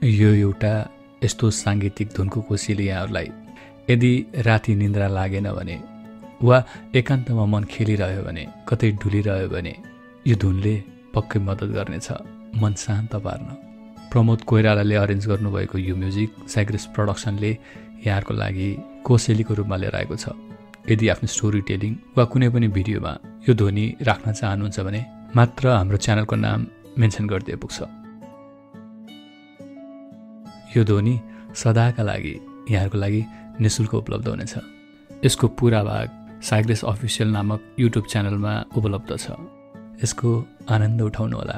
यो एउटा यस्तो साङ्गीतिक धुनको कोसेली यहाँहरूलाई यदि राति निन्द्रा लागेन भने वा एकान्तमा मन खेलिरह्यो भने कतै डुलिरह्यो भने यो धुनले पक्कै मद्दत गर्नेछ मन शान्त पार्न। प्रमोद कोइरालाले अरेन्ज गर्नुभएको यो म्युजिक साइग्रेस प्रोडक्सनले यहाँहरूको लागि कोसेलीको रूपमा लिएर आएको छ। यदि आफ्नो स्टोरी टेलिङ वा कुनै पनि भिडियोमा यो ध्वनि राख्न चाहनुहुन्छ भने मात्र हाम्रो च्यानलको नाम मेन्सन गरिदिए पुग्छ। यो ध्वनि सदाका लागि यहाँहरूको लागि निःशुल्क उपलब्ध हुनेछ। यसको पुरा भाग साइग्रेस अफिसियल नामक युट्युब च्यानलमा उपलब्ध छ। यसको आनन्द उठाउनुहोला।